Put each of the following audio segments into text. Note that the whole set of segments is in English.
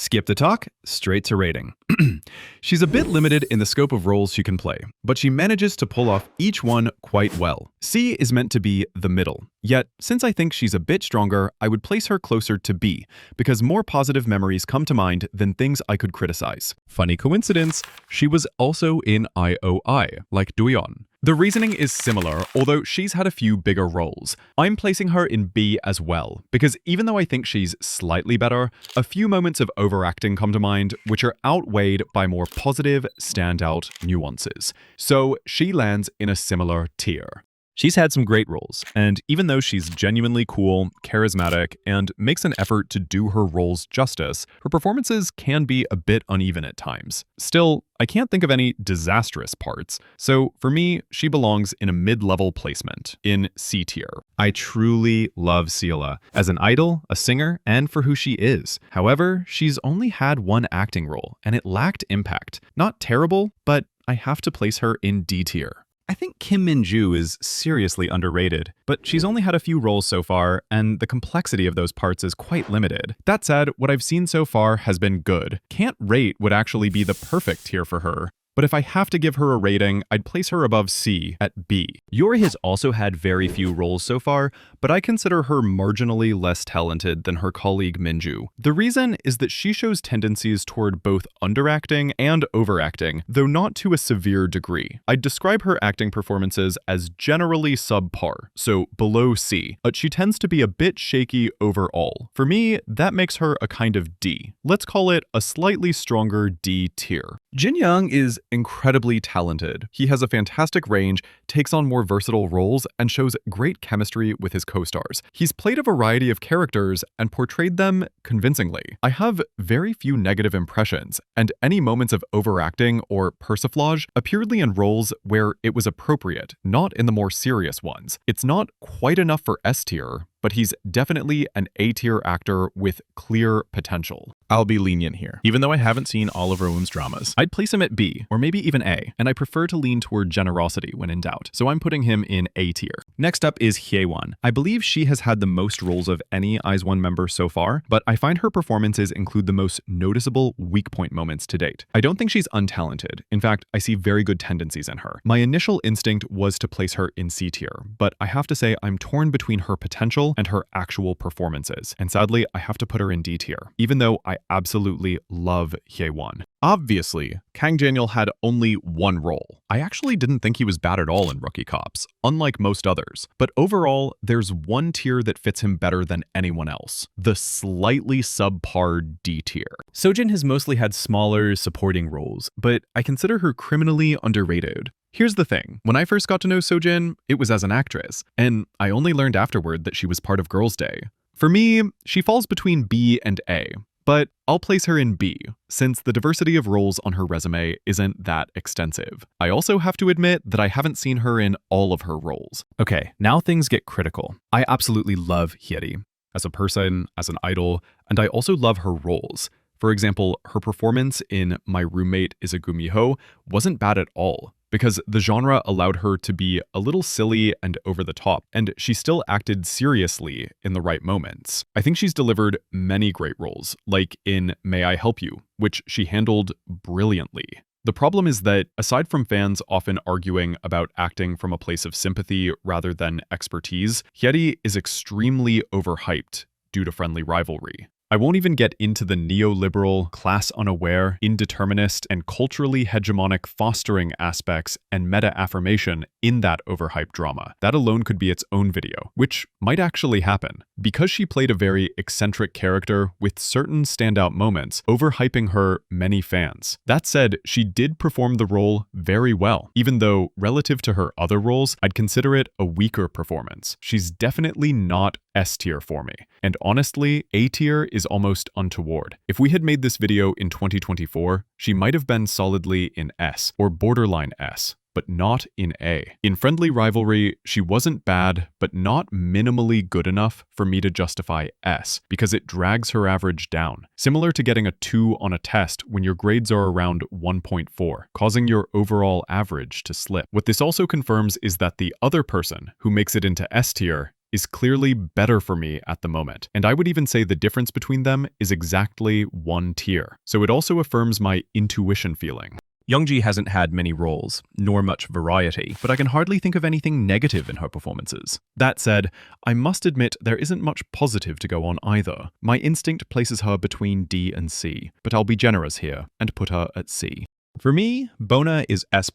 Skip the talk, straight to rating. She's a bit limited in the scope of roles she can play, but she manages to pull off each one quite well. C is meant to be the middle, yet since I think she's a bit stronger, I would place her closer to B, because more positive memories come to mind than things I could criticize. Funny coincidence, she was also in IOI, like Duyeon. The reasoning is similar, although she's had a few bigger roles. I'm placing her in B as well, because even though I think she's slightly better, a few moments of overacting come to mind, which are outweighed by more positive, standout nuances. So she lands in a similar tier. She's had some great roles, and even though she's genuinely cool, charismatic, and makes an effort to do her roles justice, her performances can be a bit uneven at times. Still, I can't think of any disastrous parts, so for me, she belongs in a mid-level placement, in C tier. I truly love Seela, as an idol, a singer, and for who she is. However, she's only had one acting role, and it lacked impact. Not terrible, but I have to place her in D tier. I think Kim Min-ju is seriously underrated, but she's only had a few roles so far, and the complexity of those parts is quite limited. That said, what I've seen so far has been good. Can't rate would actually be the perfect tier for her. But if I have to give her a rating, I'd place her above C at B. Yuri has also had very few roles so far, but I consider her marginally less talented than her colleague Minju. The reason is that she shows tendencies toward both underacting and overacting, though not to a severe degree. I'd describe her acting performances as generally subpar, so below C, but she tends to be a bit shaky overall. For me, that makes her a kind of D. Let's call it a slightly stronger D tier. Jin Young is incredibly talented. He has a fantastic range, takes on more versatile roles, and shows great chemistry with his co-stars. He's played a variety of characters and portrayed them convincingly. I have very few negative impressions, and any moments of overacting or persiflage appeared in roles where it was appropriate, not in the more serious ones. It's not quite enough for S tier, but he's definitely an A-tier actor with clear potential. I'll be lenient here. Even though I haven't seen all of Rowoon's dramas, I'd place him at B, or maybe even A, and I prefer to lean toward generosity when in doubt, so I'm putting him in A tier. Next up is Hye-won. I believe she has had the most roles of any IZ*ONE member so far, but I find her performances include the most noticeable weak point moments to date. I don't think she's untalented. In fact, I see very good tendencies in her. My initial instinct was to place her in C tier, but I have to say I'm torn between her potential and her actual performances, and sadly, I have to put her in D tier, even though I absolutely love Hye-won. Obviously, Kang Daniel had only one role. I actually didn't think he was bad at all in Rookie Cops, unlike most others. But overall, there's one tier that fits him better than anyone else. The slightly subpar D tier. Sojin has mostly had smaller, supporting roles, but I consider her criminally underrated. Here's the thing, when I first got to know Sojin, it was as an actress, and I only learned afterward that she was part of Girls' Day. For me, she falls between B and A. But I'll place her in B, since the diversity of roles on her resume isn't that extensive. I also have to admit that I haven't seen her in all of her roles. Okay, now things get critical. I absolutely love Hyeri as a person, as an idol, and I also love her roles. For example, her performance in My Roommate is a Gumiho wasn't bad at all, because the genre allowed her to be a little silly and over the top, and she still acted seriously in the right moments. I think she's delivered many great roles, like in May I Help You, which she handled brilliantly. The problem is that, aside from fans often arguing about acting from a place of sympathy rather than expertise, Hyeri is extremely overhyped due to friendly rivalry. I won't even get into the neoliberal, class-unaware, indeterminist, and culturally hegemonic fostering aspects and meta-affirmation in that overhyped drama. That alone could be its own video, which might actually happen. Because she played a very eccentric character with certain standout moments, overhyping her many fans. That said, she did perform the role very well, even though, relative to her other roles, I'd consider it a weaker performance. She's definitely not S tier for me, and honestly, A tier is almost untoward. If we had made this video in 2024, she might have been solidly in S, or borderline S, but not in A. In Friendly Rivalry, she wasn't bad, but not minimally good enough for me to justify S, because it drags her average down. Similar to getting a 2 on a test when your grades are around 1.4, causing your overall average to slip. What this also confirms is that the other person who makes it into S tier is clearly better for me at the moment, and I would even say the difference between them is exactly 1 tier. So it also affirms my intuition feeling. Youngji hasn't had many roles, nor much variety, but I can hardly think of anything negative in her performances. That said, I must admit there isn't much positive to go on either. My instinct places her between D and C, but I'll be generous here and put her at C. For me, Bona is S+.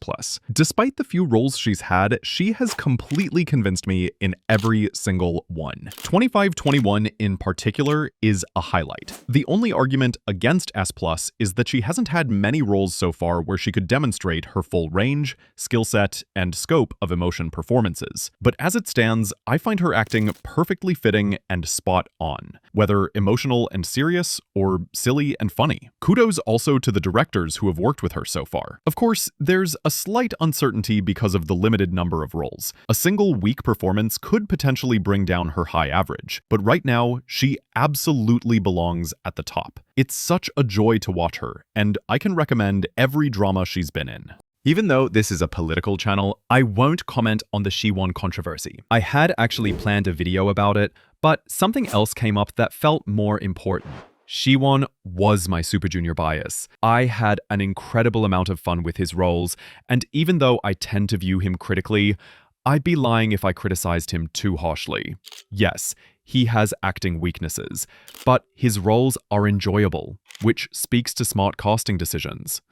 Despite the few roles she's had, she has completely convinced me in every single one. 2521 in particular is a highlight. The only argument against S+ is that she hasn't had many roles so far where she could demonstrate her full range, skill set, and scope of emotion performances. But as it stands, I find her acting perfectly fitting and spot on, whether emotional and serious or silly and funny. Kudos also to the directors who have worked with her so far. Of course, there's a slight uncertainty because of the limited number of roles. A single weak performance could potentially bring down her high average, but right now, she absolutely belongs at the top. It's such a joy to watch her, and I can recommend every drama she's been in. Even though this is a political channel, I won't comment on the Siwon controversy. I had actually planned a video about it, but something else came up that felt more important. Siwon was my Super Junior bias. I had an incredible amount of fun with his roles, and even though I tend to view him critically, I'd be lying if I criticized him too harshly. Yes, he has acting weaknesses, but his roles are enjoyable, which speaks to smart casting decisions.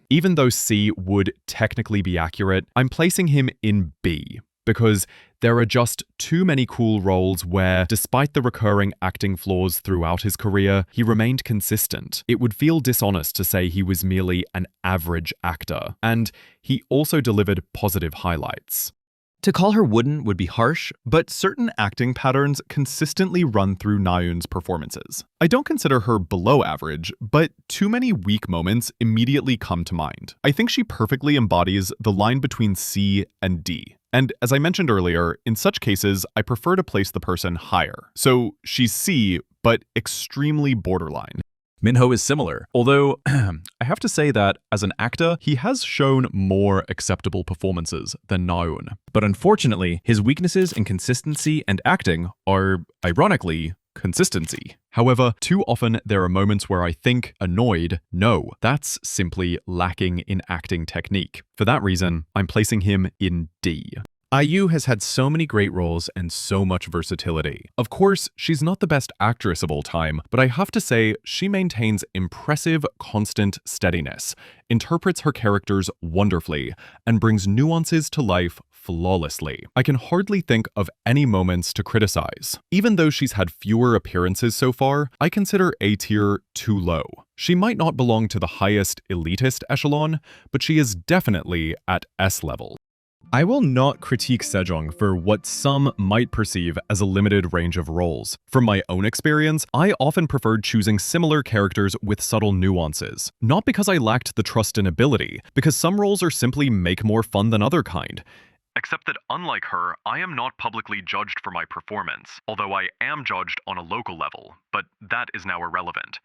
Even though C would technically be accurate, I'm placing him in B, because there are just too many cool roles where, despite the recurring acting flaws throughout his career, he remained consistent. It would feel dishonest to say he was merely an average actor, and he also delivered positive highlights. To call her wooden would be harsh, but certain acting patterns consistently run through Naeun's performances. I don't consider her below average, but too many weak moments immediately come to mind. I think she perfectly embodies the line between C and D. And as I mentioned earlier, in such cases, I prefer to place the person higher. So she's C, but extremely borderline. Minho is similar, although I have to say that, as an actor, he has shown more acceptable performances than Naeun. But unfortunately, his weaknesses in consistency and acting are, ironically, consistency. However, too often there are moments where I think, annoyed, no, that's simply lacking in acting technique. For that reason, I'm placing him in D. IU has had so many great roles and so much versatility. Of course, she's not the best actress of all time, but I have to say she maintains impressive, constant steadiness, interprets her characters wonderfully, and brings nuances to life flawlessly. I can hardly think of any moments to criticize. Even though she's had fewer appearances so far, I consider A tier too low. She might not belong to the highest elitist echelon, but she is definitely at S level. I will not critique Sejong for what some might perceive as a limited range of roles. From my own experience, I often preferred choosing similar characters with subtle nuances. Not because I lacked the trust and ability, because some roles are simply make more fun than other kind. Except that unlike her, I am not publicly judged for my performance, although I am judged on a local level, but that is now irrelevant.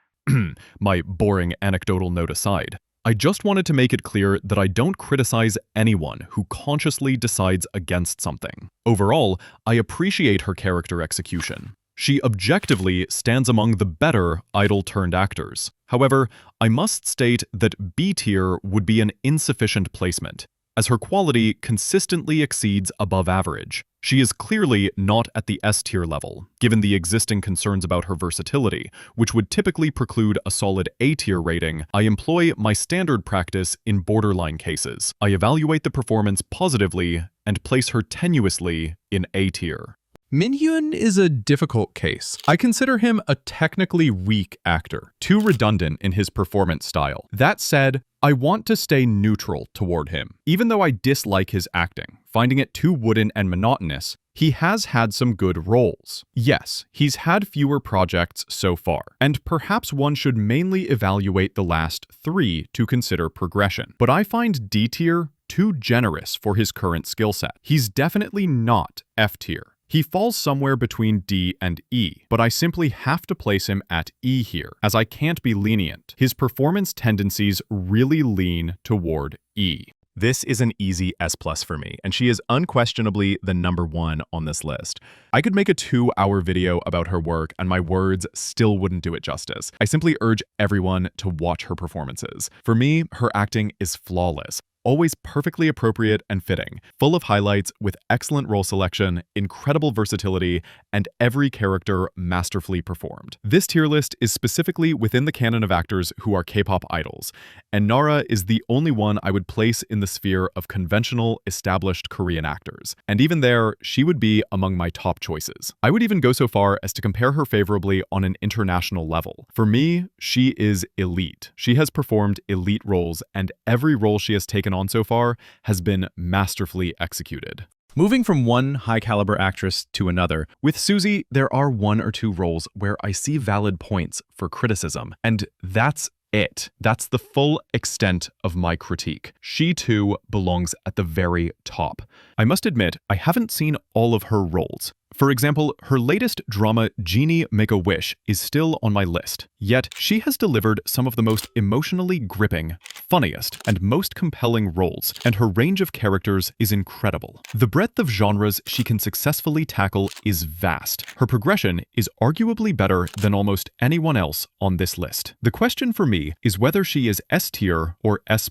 My boring anecdotal note aside. I just wanted to make it clear that I don't criticize anyone who consciously decides against something. Overall, I appreciate her character execution. She objectively stands among the better idol-turned-actors. However, I must state that B tier would be an insufficient placement, as her quality consistently exceeds above average. She is clearly not at the S tier level, given the existing concerns about her versatility, which would typically preclude a solid A tier rating. I employ my standard practice in borderline cases. I evaluate the performance positively and place her tenuously in A tier. Minhyun is a difficult case. I consider him a technically weak actor, too redundant in his performance style. That said, I want to stay neutral toward him. Even though I dislike his acting, finding it too wooden and monotonous, he has had some good roles. Yes, he's had fewer projects so far, and perhaps one should mainly evaluate the last 3 to consider progression. But I find D tier too generous for his current skill set. He's definitely not F tier. He falls somewhere between D and E, but I simply have to place him at E here, as I can't be lenient. His performance tendencies really lean toward E. This is an easy S+ for me, and she is unquestionably the #1 on this list. I could make a 2-hour video about her work, and my words still wouldn't do it justice. I simply urge everyone to watch her performances. For me, her acting is flawless. Always perfectly appropriate and fitting, full of highlights with excellent role selection, incredible versatility, and every character masterfully performed. This tier list is specifically within the canon of actors who are K-pop idols, and Nara is the only one I would place in the sphere of conventional, established Korean actors. And even there, she would be among my top choices. I would even go so far as to compare her favorably on an international level. For me, she is elite. She has performed elite roles, and every role she has taken on so far has been masterfully executed. Moving from one high-caliber actress to another, with Suzy, there are 1 or 2 roles where I see valid points for criticism, and that's it. That's the full extent of my critique. She too belongs at the very top. I must admit, I haven't seen all of her roles. For example, her latest drama, Genie Make a Wish, is still on my list. Yet, she has delivered some of the most emotionally gripping, funniest, and most compelling roles, and her range of characters is incredible. The breadth of genres she can successfully tackle is vast. Her progression is arguably better than almost anyone else on this list. The question for me is whether she is S tier or S+.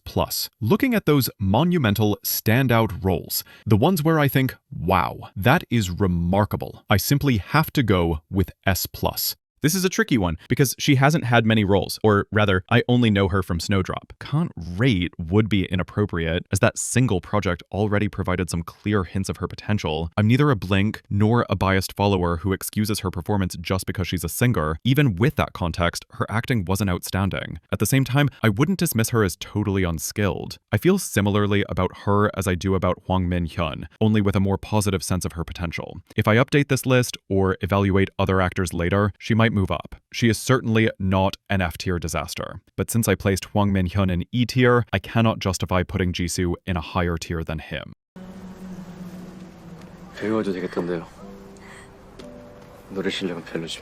Looking at those monumental standout roles, the ones where I think, wow, that is remarkable, I simply have to go with S+. This is a tricky one because she hasn't had many roles, or rather, I only know her from Snowdrop. Can't rate would be inappropriate, as that single project already provided some clear hints of her potential. I'm neither a Blink nor a biased follower who excuses her performance just because she's a singer. Even with that context, her acting wasn't outstanding. At the same time, I wouldn't dismiss her as totally unskilled. I feel similarly about her as I do about Hwang Min-hyun, only with a more positive sense of her potential. If I update this list or evaluate other actors later, she might move up. She is certainly not an F-tier disaster, but since I placed Hwang Min-hyun in E tier, I cannot justify putting Jisoo in a higher tier than him. 배워도 되겠던데요. 노래 실력은 별로지.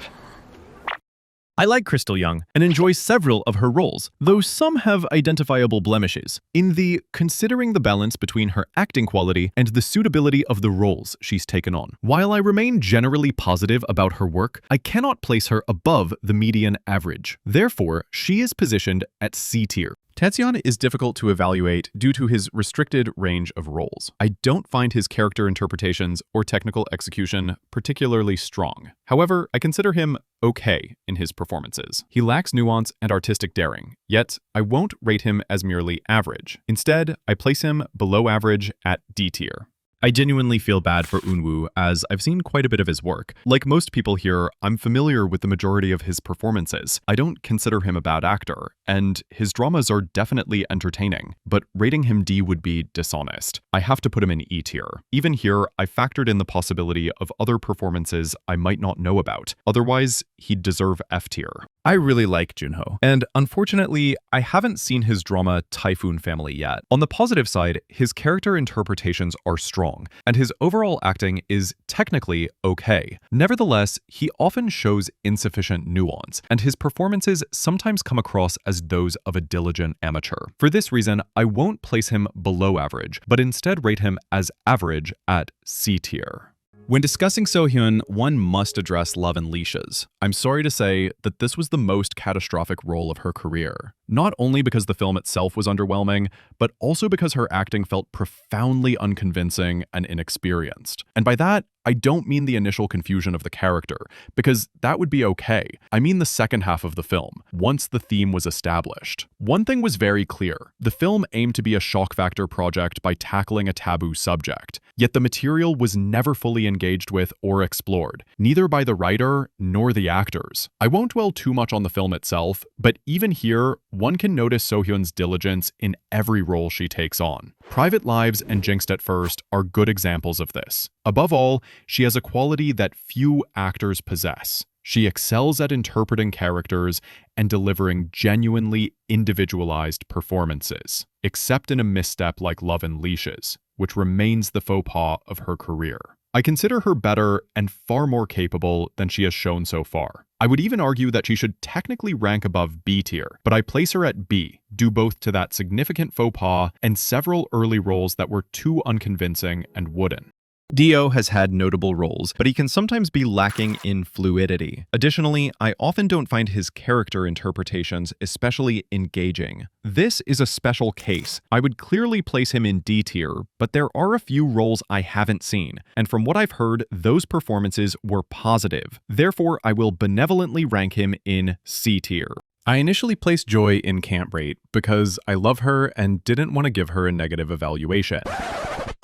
I like Crystal Young and enjoy several of her roles, though some have identifiable blemishes. In the considering the balance between her acting quality and the suitability of the roles she's taken on. While I remain generally positive about her work, I cannot place her above the median average. Therefore, she is positioned at C tier. Taecyeon is difficult to evaluate due to his restricted range of roles. I don't find his character interpretations or technical execution particularly strong. However, I consider him okay in his performances. He lacks nuance and artistic daring, yet I won't rate him as merely average. Instead, I place him below average at D tier. I genuinely feel bad for Eunwoo, as I've seen quite a bit of his work. Like most people here, I'm familiar with the majority of his performances. I don't consider him a bad actor, and his dramas are definitely entertaining, but rating him D would be dishonest. I have to put him in E tier. Even here, I factored in the possibility of other performances I might not know about. Otherwise, he'd deserve F tier. I really like Junho, and unfortunately, I haven't seen his drama Typhoon Family yet. On the positive side, his character interpretations are strong, and his overall acting is technically okay. Nevertheless, he often shows insufficient nuance, and his performances sometimes come across as those of a diligent amateur. For this reason, I won't place him below average, but instead rate him as average at C tier. When discussing Sohyun, one must address Love and Leashes. I'm sorry to say that this was the most catastrophic role of her career. Not only because the film itself was underwhelming, but also because her acting felt profoundly unconvincing and inexperienced. And by that, I don't mean the initial confusion of the character, because that would be okay. I mean the second half of the film, once the theme was established. One thing was very clear. The film aimed to be a shock factor project by tackling a taboo subject. Yet the material was never fully engaged with or explored, neither by the writer nor the actors. I won't dwell too much on the film itself, but even here, one can notice Sohyun's diligence in every role she takes on. Private Lives and Jinxed at First are good examples of this. Above all, she has a quality that few actors possess. She excels at interpreting characters and delivering genuinely individualized performances, except in a misstep like Love and Leashes, which remains the faux pas of her career. I consider her better and far more capable than she has shown so far. I would even argue that she should technically rank above B tier, but I place her at B, due both to that significant faux pas and several early roles that were too unconvincing and wooden. Dio has had notable roles, but he can sometimes be lacking in fluidity. Additionally, I often don't find his character interpretations especially engaging. This is a special case. I would clearly place him in D tier, but there are a few roles I haven't seen, and from what I've heard, those performances were positive. Therefore, I will benevolently rank him in C tier. I initially placed Joy in can't rate because I love her and didn't want to give her a negative evaluation.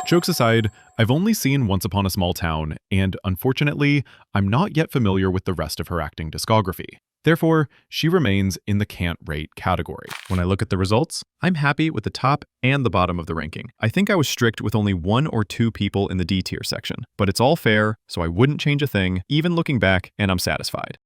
Jokes aside, I've only seen Once Upon a Small Town, and unfortunately, I'm not yet familiar with the rest of her acting discography. Therefore, she remains in the can't rate category. When I look at the results, I'm happy with the top and the bottom of the ranking. I think I was strict with only 1 or 2 people in the D tier section, but it's all fair, so I wouldn't change a thing, even looking back, and I'm satisfied.